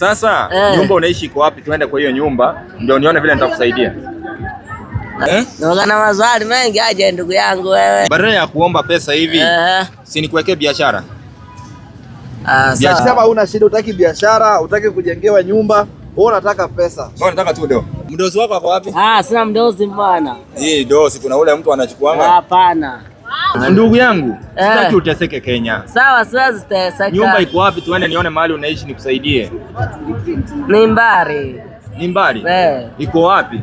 Sasa nyumba unaishi iko wapi? Tuende kwa hiyo nyumba ndio nione vile nitakusaidia. Naona maswali mengi aje ndugu yangu wewe. Badala ya kuomba pesa hivi, si nikuwekee biashara. Sasa una shida, utaki biashara, utaki kujengewa nyumba, wewe unataka pesa. Wewe unataka tu do. Mdozi wako ako wapi? Sina mdozi bwana. Dozi kuna ule mtu anachukuanga. Hapana. Ndugu yangu, sitaki uteseke Kenya. Sawa, siwezi teseka. Nyumba iko wapi? Tuende nione mahali unaishi nikusaidie. Ni mbali. Ni mbali? Iko wapi?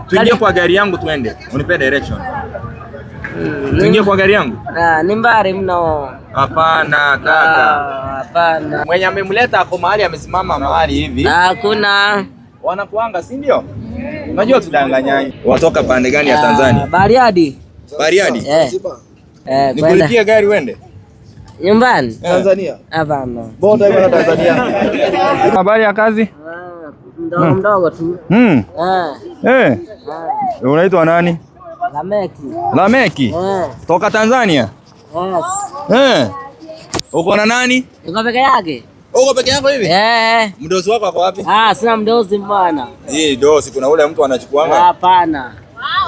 Tuingie kwa gari yangu tuende. Unipe direction. Tuingie kwa gari yangu? Ni mbali mno. Hapana kaka. Hapana. Mwenye amemleta ako mahali amesimama mahali hivi. Hakuna. Wanakuanga, si ndio? Unajua tudanganyani. Watoka pande gani ya Tanzania? Bariadi. Bariadi? Nikulipie gari uende? Nyumbani? Tanzania? Hapana. Boda hiyo Tanzania. Habari ya kazi? Mdogo tu. Unaitwa nani? Lameki. Lameki? Toka Tanzania? Uko na nani? Uko peke yake? Uko peke yako hivi? Mdozi wako ako wapi? Sina mdozi bwana. Dozi kuna ule mtu anachukuanga? Hapana.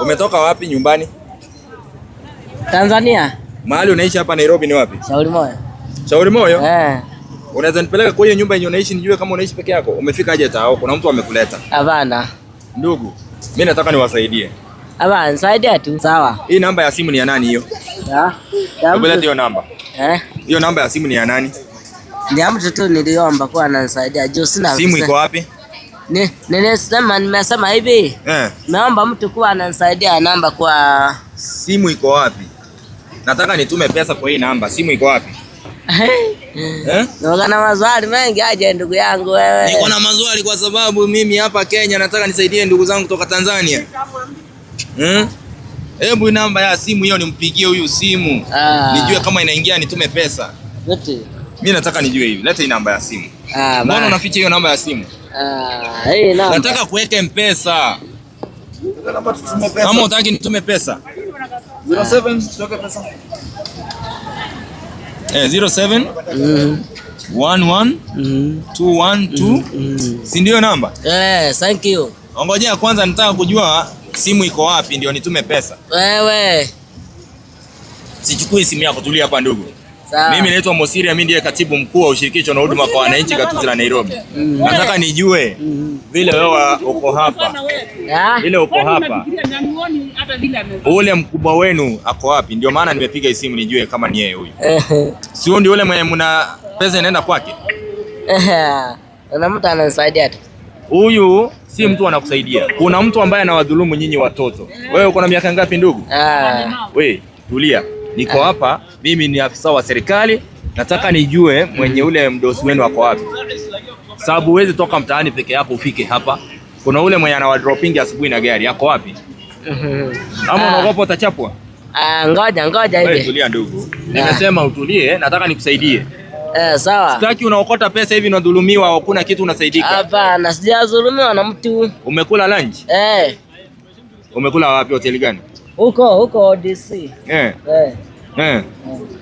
Umetoka wapi nyumbani? Tanzania. Mahali unaishi hapa Nairobi ni wapi? Shauri Moyo. Shauri Moyo? Unaweza nipeleka kwa hiyo nyumba yenye unaishi nijue kama unaishi peke yako? Umefika aje tao? Kuna mtu amekuleta? Hapana. Ndugu, mimi nataka niwasaidie. Hapana, saidia tu. Sawa. Hii namba ya simu ni ya nani hiyo? Mbona hiyo namba? Hiyo namba ya simu ni ya nani? Ndio mtu tu niliomba kwa ananisaidia. Juu sina simu iko wapi? Nimesema hivi. Naomba mtu kwa ananisaidia namba kwa simu iko wapi? Nataka nitume pesa kwa hii namba. Simu iko wapi? Naona maswali mengi aje ndugu yangu wewe. Niko na maswali kwa sababu mimi hapa Kenya nataka nisaidie ndugu zangu kutoka Tanzania. Hebu namba ya simu hiyo nimpigie huyu simu. Nijue kama inaingia nitume pesa. Mimi nataka nijue hivi. Leta hii namba ya simu. Mbona unaficha hiyo namba ya simu? Hii namba. Nataka kuweka M-Pesa. Kama unataka nitume pesa. 07 tutoke pesa. 07 11 212 si ndio namba? Thank you. Ngojea kwanza nataka kujua simu iko wapi ndio nitume pesa. Wewe. Sichukui simu yako, tulia hapa ndugu. Sawa. Mimi naitwa Mosiria, mimi ndiye katibu mkuu wa ushirikisho na huduma kwa wananchi gatuzi la Nairobi. Nataka nijue vile wewe uko hapa. Vile uko hapa. Ule mkubwa wenu ako wapi? Ndio maana nimepiga hii simu nijue kama ni yeye huyu. Sio ndio ule mwenye mna pesa inaenda kwake? Na mtu ananisaidia tu. Huyu si mtu anakusaidia. Kuna mtu ambaye anawadhulumu nyinyi watoto. Wewe uko na miaka ngapi ndugu? Wewe tulia. Niko hapa, mimi ni afisa wa serikali, nataka nijue mwenye ule mdosi wenu wako wapi. Sababu huwezi toka mtaani peke yako ufike hapa. Kuna ule mwenye anawadropingi asubuhi na gari, yako wapi? Ama unaogopa utachapwa? Ngoja hivi. Wewe tulia ndugu. Nimesema utulie, nataka nikusaidie. Sawa. Sitaki unaokota pesa hivi unadhulumiwa, hakuna kitu unasaidika. Hapana, sijadhulumiwa na mtu. Umekula lunch? Umekula wapi, hoteli gani? Huko DC.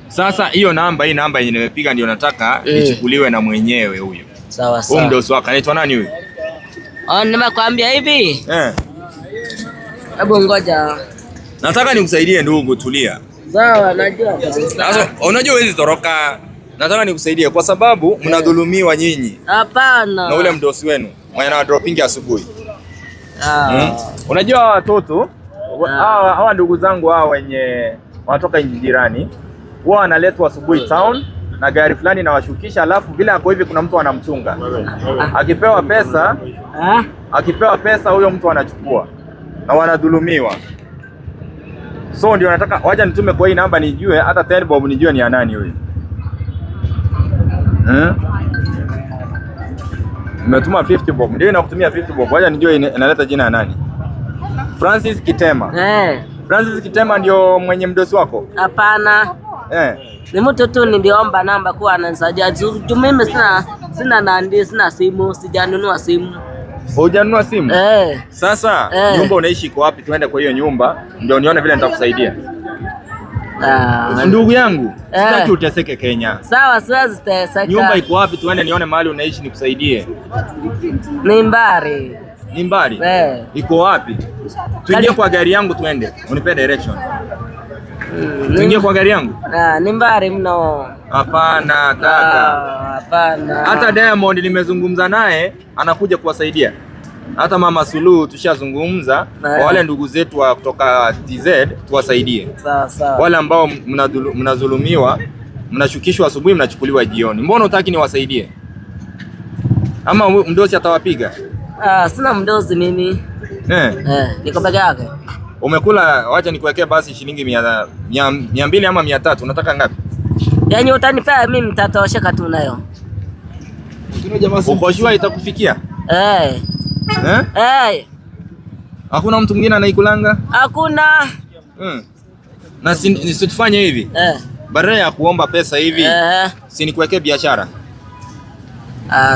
Sasa hiyo namba, hii namba yenye nimepiga ndio nataka ichukuliwe na mwenyewe huyo. Sawa. Huyo mdosi wako anaitwa nani huyo? Nimekwambia hivi. Hebu ngoja. Nataka nikusaidie ndugu, tulia. Sawa, najua. Sasa unajua huwezi toroka. Nataka nikusaidie kwa sababu mnadhulumiwa nyinyi. Hapana. Na ule mdosi wenu mwenye anadropingi asubuhi. Unajua watoto hawa ndugu zangu hawa wenye wanatoka nchi jirani huwa analetwa asubuhi town na gari fulani na washukisha, alafu vile ako hivi kuna mtu anamchunga. Akipewa pesa huyo mtu anachukua na wanadhulumiwa. So ndio nataka wacha nitume kwa hii namba nijue hata 10 bob nijue ni ya nani huyu. Nimetuma 50 bob. Ndio nakutumia 50 bob. Wacha nijue inaleta jina ya nani. Francis Kitema. Francis Kitema ndio mwenye mdosi wako? Hapana. Ni mtu tu niliomba namba kwa ananisaidia. Mimi sina simu, sijanunua simu. Hujanunua simu? Sasa nyumba unaishi iko wapi? Tuende kwa hiyo nyumba ndio nione vile nitakusaidia. Ndugu yangu, sitaki uteseke Kenya. Sawa, siwezi teseka. Nyumba iko wapi? Tuende nione mahali unaishi nikusaidie. Ni mbali. Ni mbali? Iko wapi? Tuingie kwa gari yangu tuende. Unipe direction. Tuingie kwa gari yangu? Ni mbali mno. Hapana kaka. Hapana. Hata Diamond nimezungumza naye anakuja kuwasaidia. Hata Mama Suluhu tushazungumza kwa wale ndugu zetu wa kutoka TZ tuwasaidie. Sawa. Wale ambao mnadhulumiwa, mnashukishwa asubuhi, mnachukuliwa jioni. Mbona utaki niwasaidie? Ama mdosi atawapiga? Sina mdosi mimi. Niko peke yake. Umekula, wacha nikuwekea basi shilingi 200 ama 300. Unataka ngapi? Yaani utanipea mimi mtatosheka tu nayo. Uko sure itakufikia? Hakuna mtu mwingine anaikulanga? Hakuna. Na nisifanye hivi. Badala ya kuomba pesa hivi, si nikuwekee biashara.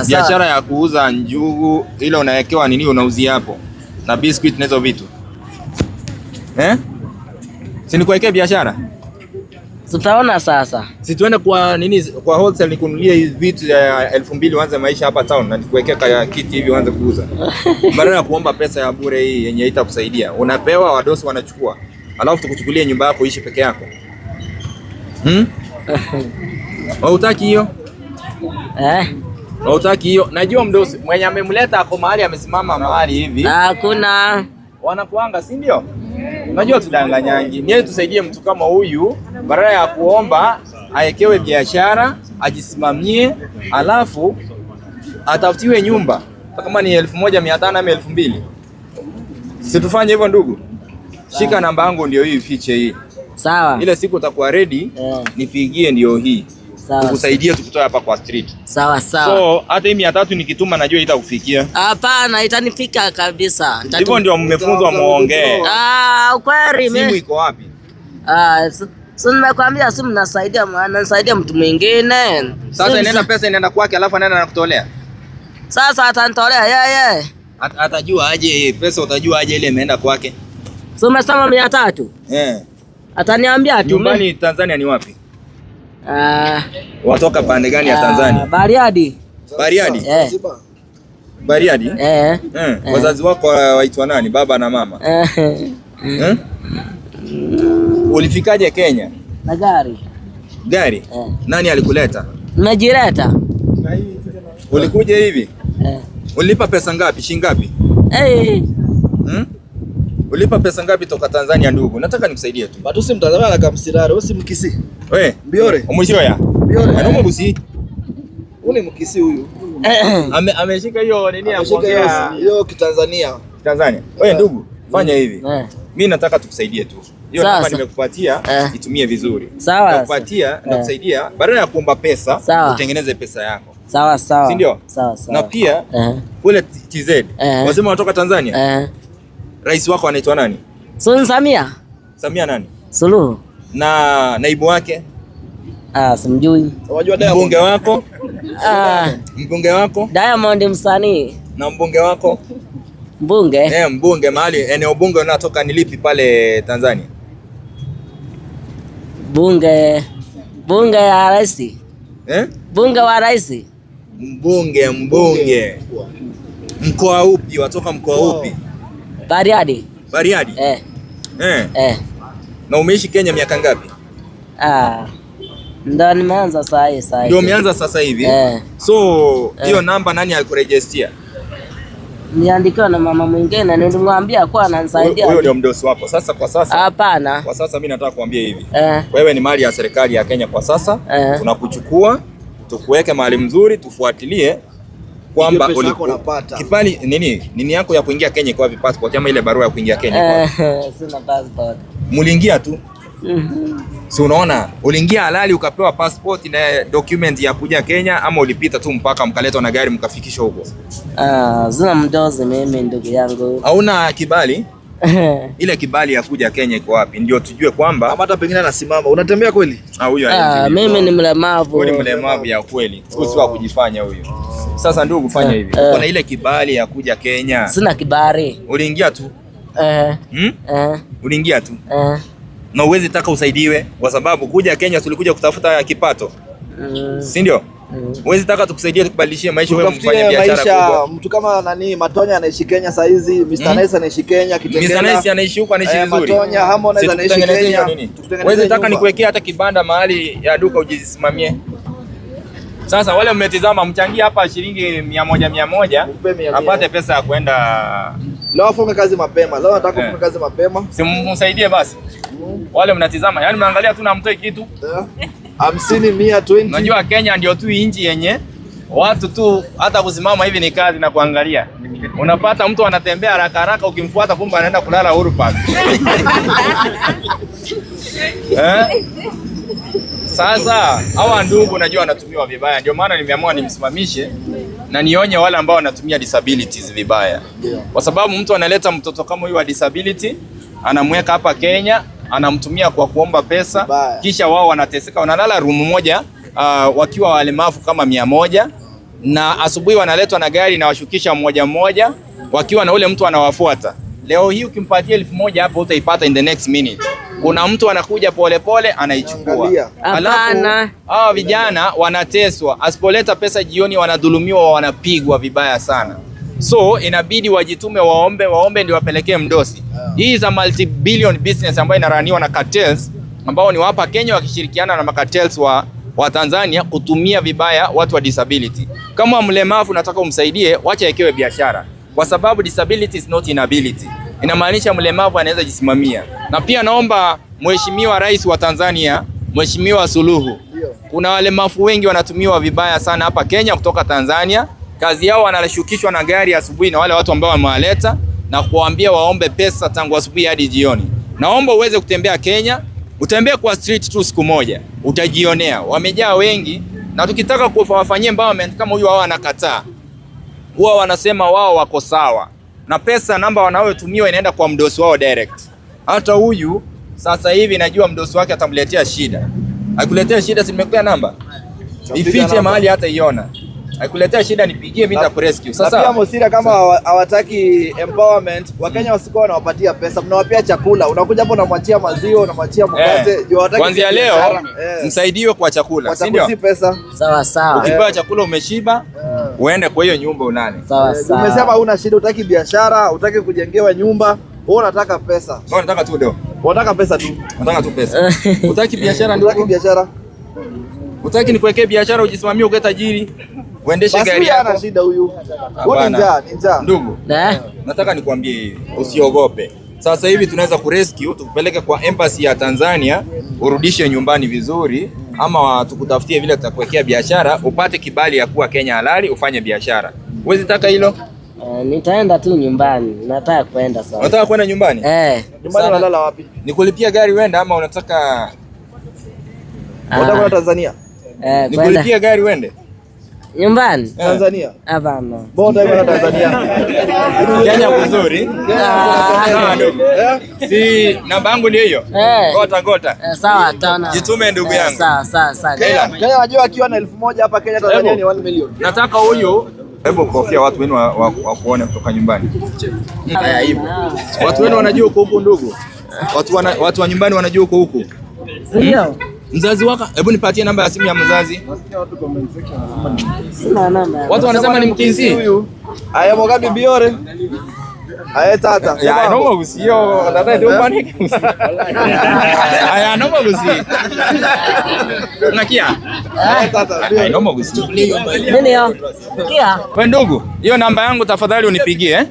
Biashara ya kuuza njugu, ile unawekewa nini unauzia hapo. Na biscuit na hizo vitu. Si nikuwekee biashara? Tutaona sasa. Si tuende kwa nini, kwa wholesale nikununulie hizi vitu ya 2000 uanze maisha hapa town na nikuwekea kiti hivi uanze kuuza. Badala ya kuomba pesa ya bure hii yenye haitakusaidia. Unapewa, wadosi wanachukua. Alafu tukuchukulie nyumba yako ishi peke yako. Hautaki hiyo? Hautaki hiyo? Najua mdosi mwenye amemleta hapo mahali amesimama mahali hivi. Hakuna. Wanakuanga, si ndio? Unajua tudanganyangi. Niye tusaidie mtu kama huyu, badala ya kuomba aekewe biashara, ajisimamie, alafu atafutiwe nyumba. Kama ni 1500 ama 2000. Situfanye hivyo ndugu. Shika namba yangu ndio hii, fiche hii. Sawa. Ile siku utakuwa ready, nipigie ndio hii. Sawa. Tukusaidie tukutoe hapa kwa street. Sawa. So hata hii 300 nikituma najua itakufikia. Hapana, itanifika kabisa. Hivyo ndio mmefunzwa muongee. Ukweli mimi. Simu iko wapi? So nimekwambia simu nasaidia mtu mwingine. Sasa inaenda pesa inaenda kwake alafu anaenda nakutolea. Sasa atanitolea yeye. Atajua aje pesa, utajua aje ile imeenda kwake? So umesema 300? Ataniambia tu. Nyumbani Tanzania ni wapi? Watoka pande gani ya Tanzania? Bariadi. Bariadi? Bariadi? Wazazi wako waitwa nani? Baba na mama? Ulifikaje Kenya? Na gari. Gari? Nani alikuleta? Nimejileta. Ulikuja hivi? Ulipa pesa ngapi? Shilingi ngapi? Ulipa pesa ngapi toka Tanzania ndugu? Nataka nikusaidie tu. Batusi mtazama na kamsirare, usi mkisi. Mbiore. Umushoya? Mbiore. Ano mubusi? Ule mkisi huyu. Ameshika hiyo nini ya kuongea? Hiyo Kitanzania. Tanzania. Ndugu, fanya hivi. Mimi nataka tukusaidie tu. Hiyo namba nimekupatia, itumie vizuri. Sawa. Nakupatia, nakusaidia badala ya kuomba pesa, utengeneze pesa yako. Sawa. Si ndio? Sawa. Na pia kule TZ, wasema wanatoka Tanzania. Rais wako anaitwa nani? Samia. Samia nani? Suluhu. Na naibu wake? Simjui. Unajua Diamond? Mbunge wako? Mbunge wako? Diamond msanii. Na mbunge wako? Mbunge? Mbunge mahali eneo bunge unatoka ni lipi pale Tanzania? Bunge ya rais. Bunge wa rais. Mbunge. Mkoa upi? Watoka mkoa upi? Bariadi. Bariadi? Na umeishi Kenya miaka ngapi? Ndio nimeanza sasa hivi. Ndio umeanza sasa hivi? So, hiyo namba nani alikurejestia? Niandikiwa na mama mwingine, nilimwambia kwa ananisaidia. Huyo ndio mdosi wako. Sasa kwa sasa? Hapana. Kwa sasa mimi nataka kuambia hivi. Wewe ni mali ya serikali ya Kenya kwa sasa. Tunakuchukua, tukuweke mahali mzuri, tufuatilie kwamba kipali nini yako ya kuingia Kenya kwa passport ama ile barua ya kuingia Kenya kwa? Sina passport. Muliingia tu. Si unaona, uliingia halali ukapewa passport na document ya kuja Kenya ama ulipita tu mpaka mkaletwa na gari mkafikishwa huko? Zina mdozi mimi ndugu yangu. Hauna kibali? Ile kibali ya kuja Kenya iko wapi? Ndio tujue kwamba kama hata pengine anasimama. Unatembea kweli? Huyo mimi ni mlemavu. Wewe ni mlemavu ya kweli. Si wa kujifanya huyo. Sasa ndugu, fanya hivi. Uko na ile kibali ya kuja Kenya? Sina kibali. Uliingia tu? Uliingia tu? na uwezi taka usaidiwe, kwa sababu kuja Kenya tulikuja kutafuta kipato, si ndio? Uwezi taka tukusaidie tukubadilishie maisha, wewe mfanye biashara kubwa. Mtu kama nani Matonya anaishi Kenya saa hizi, Mr. Nice anaishi Kenya, Kitengela. Mr. Nice anaishi huko, anaishi vizuri. Matonya Harmonize anaishi Kenya. Uwezi taka nikuwekea hata kibanda mahali ya duka ujisimamie. Sasa wale mmetizama, mchangie hapa shilingi 100 apate pesa ya kwenda. Leo afunge kazi mapema. Leo nataka kufunga kazi mapema. Simsaidie basi. Wale mnatizama, yani mnaangalia tu na mtoi kitu. 50, 100, 20. Unajua Kenya ndio tu inchi yenye watu tu hata kusimama hivi ni kazi na kuangalia. Unapata mtu anatembea haraka haraka, ukimfuata kumbe anaenda kulala Uhuru Park. Sasa hawa ndugu najua wanatumiwa vibaya, ndio maana nimeamua nimsimamishe na nionye wale ambao wanatumia disabilities vibaya. Kwa sababu mtu analeta mtoto kama huyu wa disability, anamweka hapa Kenya, anamtumia kwa kuomba pesa, kisha wao wanateseka, wanalala room moja wakiwa walemavu kama 100, na asubuhi wanaletwa na gari na washukisha mmoja mmoja wakiwa na ule mtu anawafuata. Leo hii ukimpatia 1000 hapo utaipata in the next minute. Kuna mtu anakuja polepole anaichukua. Alafu hawa vijana wanateswa, asipoleta pesa jioni wanadhulumiwa, wanapigwa vibaya sana. So inabidi wajitume, waombe ndio wapelekee mdosi. Hii is a multi-billion business ambayo inaraniwa na cartels ambao ni hapa Kenya wakishirikiana na makartels wa Tanzania kutumia vibaya watu wa disability. Kama mlemavu nataka umsaidie, wacha yekewe biashara. Kwa sababu disability is not inability. Inamaanisha mlemavu anaweza jisimamia. Na pia naomba Mheshimiwa Rais wa Tanzania, Mheshimiwa Suluhu, kuna walemavu wengi wanatumiwa vibaya sana hapa Kenya kutoka Tanzania. Kazi yao wanashukishwa na gari asubuhi na wale watu ambao wamewaleta na kuwaambia waombe pesa tangu asubuhi hadi jioni. Naomba uweze kutembea Kenya, utembee kwa street tu siku moja, utajionea. Wamejaa wengi, na tukitaka kuwafanyia empowerment kama huyu, wao anakataa. Huwa wanasema wao wako sawa. Na pesa namba wanayotumiwa inaenda kwa mdosi wao direct. Hata huyu sasa hivi najua mdosi wake atamletea shida. Akuletea shida, simekupa namba. Ifiche mahali hata iona. Akuletea shida nipigie, mimi nitakurescue. Sasa pia Mosira kama hawataki empowerment, Wakenya wasikuwa wanawapatia pesa, mnawapatia chakula. Unakuja hapo unamwachia maziwa, unamwachia mkate, kuanzia leo msaidiwe kwa chakula, si ndio? Si pesa. Sawa sawa. Ukipewa chakula umeshiba, uende kwa hiyo nyumba unane. Sawa sawa. Umesema huna shida, utaki biashara, utaki kujengewa nyumba, wewe unataka pesa. Wewe unataka tu ndio. Unataka pesa tu. Unataka tu pesa. Utaki biashara ndio. Utaki biashara. Utaki nikuwekee biashara ujisimamie ukae tajiri. Uendeshe gari yako. Ana shida huyu. Huyu ni njaa. Ndugu, nataka nikwambie usiogope. Sasa hivi tunaweza kurescue, tukupeleke kwa embassy ya Tanzania, urudishe nyumbani vizuri, ama tukutafutie vile tutakuwekea biashara, upate kibali ya kuwa Kenya halali, ufanye biashara. Uwezi taka hilo? Nitaenda tu nyumbani. Nataka kwenda sasa. Unataka kwenda nyumbani? Nyumbani unalala wapi? Nikulipia gari uende ama unataka kwenda Tanzania? Nikulipia gari uende? Nyumbani? Tanzania? Hapana. Bora kwenda Tanzania. Kenya kuzuri. Si namba yangu ndio hiyo. Gota. Sawa tana. Jitume ndugu yangu. Sawa. Kenya najua akiwa na 1000 hapa Kenya, Tanzania ni 1 million. Nataka huyu, hebu kofia watu wenu wa kuone kutoka nyumbani. Haya hivi. Watu wenu wanajua uko huko ndugu. Watu wa nyumbani wanajua uko huko. Ndio. Mzazi wako, hebu nipatie namba ya simu ya mzazi. Sina namba. Watu wanasema ni mkinzi huyu. Aya Mugabe biore. Aya tata. Ya noma usio, tata ndio bani. Aya noma usi. Unakia? Aya tata. Aya noma usi. Nini hiyo? Kia? Wewe ndugu, hiyo namba yangu tafadhali unipigie.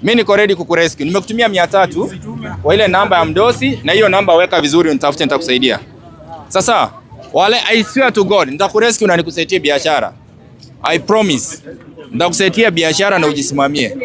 Mimi niko ready kukurescue. Nimekutumia 300 kwa ile namba ya mdosi, na hiyo namba weka vizuri, nitafute nitakusaidia. Sasa wale, I swear to God, nitakurescue na nikusaidie biashara. I promise. Nitakusaidia biashara na ujisimamie.